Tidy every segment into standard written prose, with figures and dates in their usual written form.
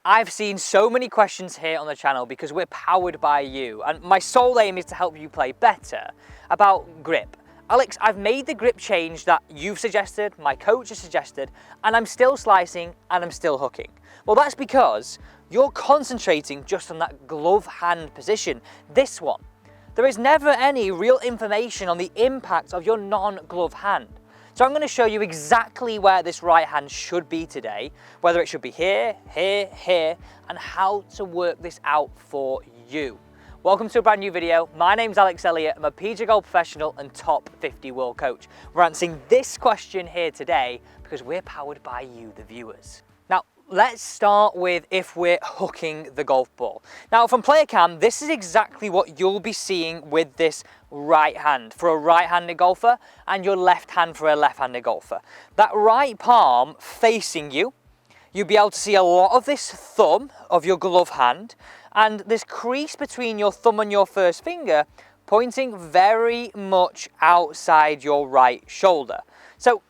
I've seen so many questions here on the channel because we're powered by you, and my sole aim is to help you play better about grip. Alex, I've made the grip change that you've suggested, my coach has suggested, and I'm still slicing and I'm still hooking. Well, that's because you're concentrating just on that glove hand position, this one. There is never any real information on the impact of your non-glove hand. So I'm going to show you exactly where this right hand should be today, whether it should be here, here, here, and how to work this out for you. Welcome to a brand new video. My name's Alex Elliott. I'm a PGA Golf professional and top 50 world coach. We're answering this question here today because we're powered by you, the viewers. Now, let's start with if we're hooking the golf ball. Now, from player cam, this is exactly what you'll be seeing with this right hand for a right-handed golfer and your left hand for a left-handed golfer. That right palm facing you, you'll be able to see a lot of this thumb of your glove hand and this crease between your thumb and your first finger pointing very much outside your right shoulder. So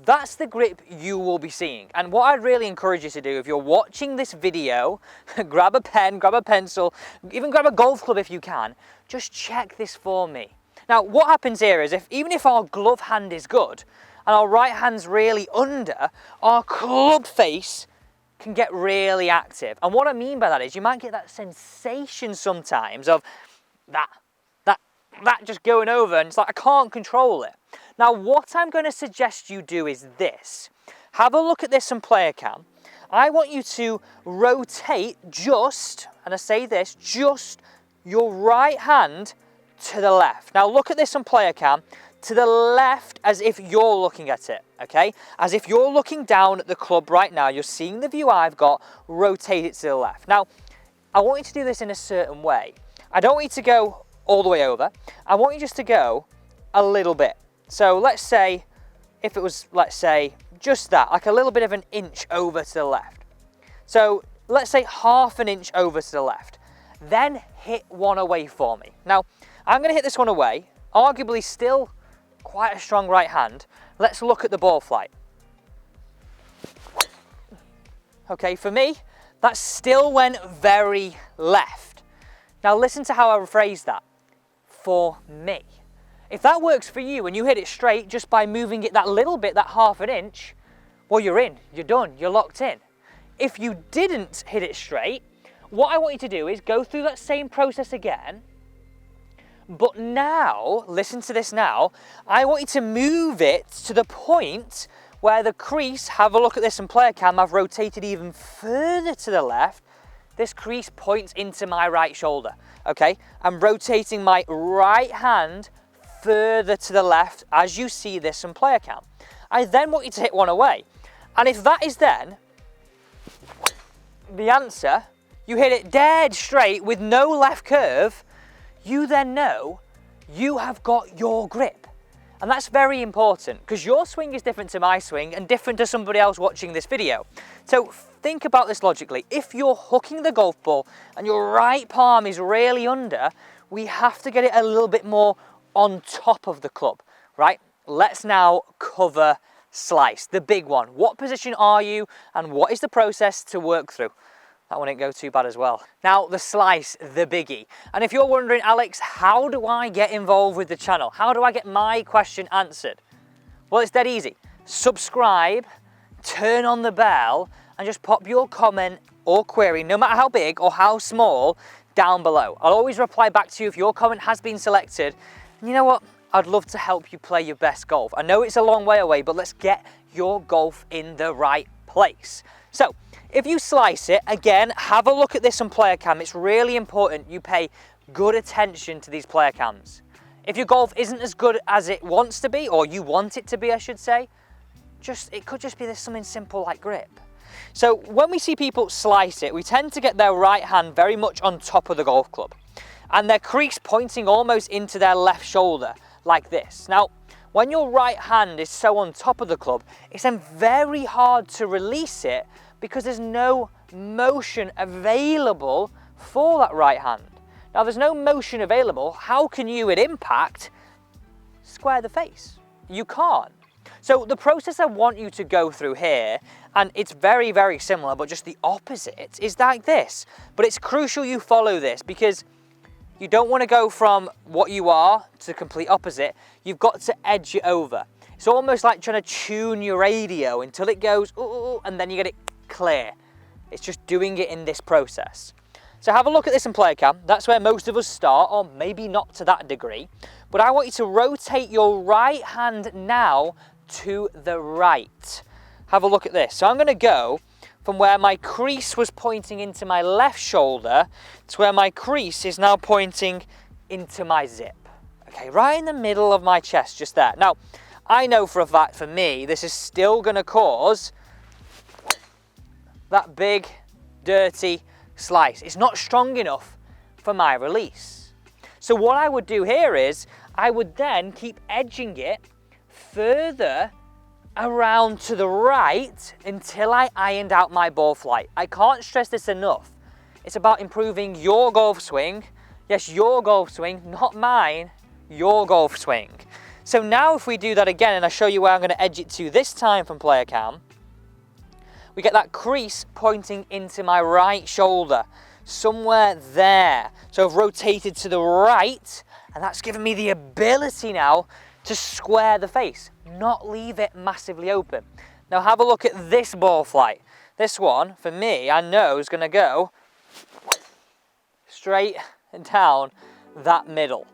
that's the grip you will be seeing. And what I'd really encourage you to do if you're watching this video, grab a pen, grab a pencil, even grab a golf club if you can, just check this for me. Now, what happens here is even if our glove hand is good and our right hand's really under, our club face can get really active. And what I mean by that is you might get that sensation sometimes of that just going over and it's like I can't control it. Now, what I'm going to suggest you do is this. Have a look at this on player cam. I want you to rotate just, and I say this, just your right hand to the left. Now, look at this on player cam, to the left as if you're looking at it, okay? As if you're looking down at the club right now, you're seeing the view I've got, rotate it to the left. Now, I want you to do this in a certain way. I don't want you to go all the way over. I want you just to go a little bit. So let's say, if it was, let's say, just that, like a little bit of an inch over to the left. So let's say half an inch over to the left. Then hit one away for me. Now, I'm going to hit this one away, arguably still quite a strong right hand. Let's look at the ball flight. Okay, for me, that still went very left. Now listen to how I rephrase that. For me. If that works for you and you hit it straight just by moving it that little bit, that half an inch, well, you're in, you're done, you're locked in. If you didn't hit it straight, what I want you to do is go through that same process again, but now, listen to this now, I want you to move it to the point where the crease, have a look at this in player cam, I've rotated even further to the left, this crease points into my right shoulder, okay? I'm rotating my right hand further to the left as you see this in player cam. I then want you to hit one away. And if that is then the answer, you hit it dead straight with no left curve, you then know you have got your grip. And that's very important because your swing is different to my swing and different to somebody else watching this video. So think about this logically. If you're hooking the golf ball and your right palm is really under, we have to get it a little bit more on top of the club, right? Let's now cover slice, the big one. What position are you and what is the process to work through? That one didn't go too bad as well. Now, the slice, the biggie. And if you're wondering, Alex, how do I get involved with the channel? How do I get my question answered? Well, it's dead easy. Subscribe, turn on the bell, and just pop your comment or query, no matter how big or how small, down below. I'll always reply back to you if your comment has been selected. And you know what? I'd love to help you play your best golf. I know it's a long way away, but let's get your golf in the right place. So, if you slice it, again, have a look at this on player cam. It's really important you pay good attention to these player cams. If your golf isn't as good as it wants to be, or you want it to be, I should say, it could just be something simple like grip. So when we see people slice it, we tend to get their right hand very much on top of the golf club and their crease pointing almost into their left shoulder like this. Now, when your right hand is so on top of the club, it's then very hard to release it because there's no motion available for that right hand. Now, there's no motion available. How can you, at impact, square the face? You can't. So the process I want you to go through here, And it's very, very similar, but just the opposite is like this. But it's crucial you follow this because you don't want to go from what you are to the complete opposite. You've got to edge it over. It's almost like trying to tune your radio until it goes, ooh, and then you get it clear. It's just doing it in this process. So have a look at this in player cam. That's where most of us start, or maybe not to that degree. But I want you to rotate your right hand now to the right. Have a look at this. So I'm going to go from where my crease was pointing into my left shoulder to where my crease is now pointing into my zip. Okay, right in the middle of my chest, just there. Now, I know for a fact for me, this is still going to cause that big, dirty slice. It's not strong enough for my release. So what I would do here is, I would then keep edging it further around to the right until I ironed out my ball flight. I can't stress this enough. It's about improving your golf swing. Yes, your golf swing, not mine, your golf swing. So now if we do that again, and I show you where I'm going to edge it to this time from player cam, we get that crease pointing into my right shoulder, somewhere there. So I've rotated to the right, and that's given me the ability now to square the face, not leave it massively open. Now have a look at this ball flight. This one, for me, I know is going to go straight down that middle.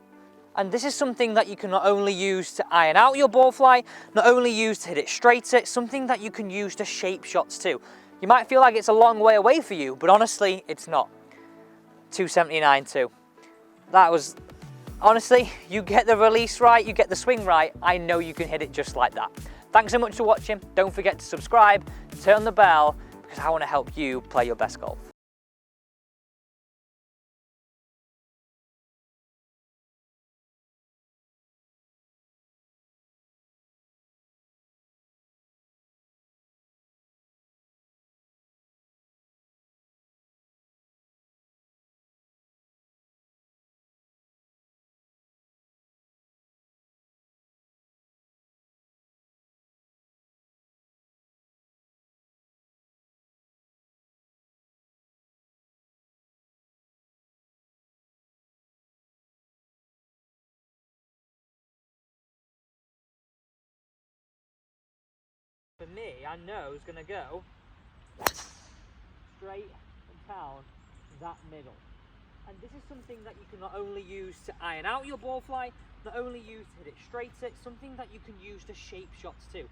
And this is something that you can not only use to iron out your ball flight, not only use to hit it straighter, it's something that you can use to shape shots too. You might feel like it's a long way away for you, but honestly, it's not. 279.2. That was, honestly, you get the release right, you get the swing right, I know you can hit it just like that. Thanks so much for watching. Don't forget to subscribe, turn the bell, because I want to help you play your best golf. For me, I know it's going to go straight down that middle. And this is something that you can not only use to iron out your ball flight, not only use to hit it straighter, it's something that you can use to shape shots too.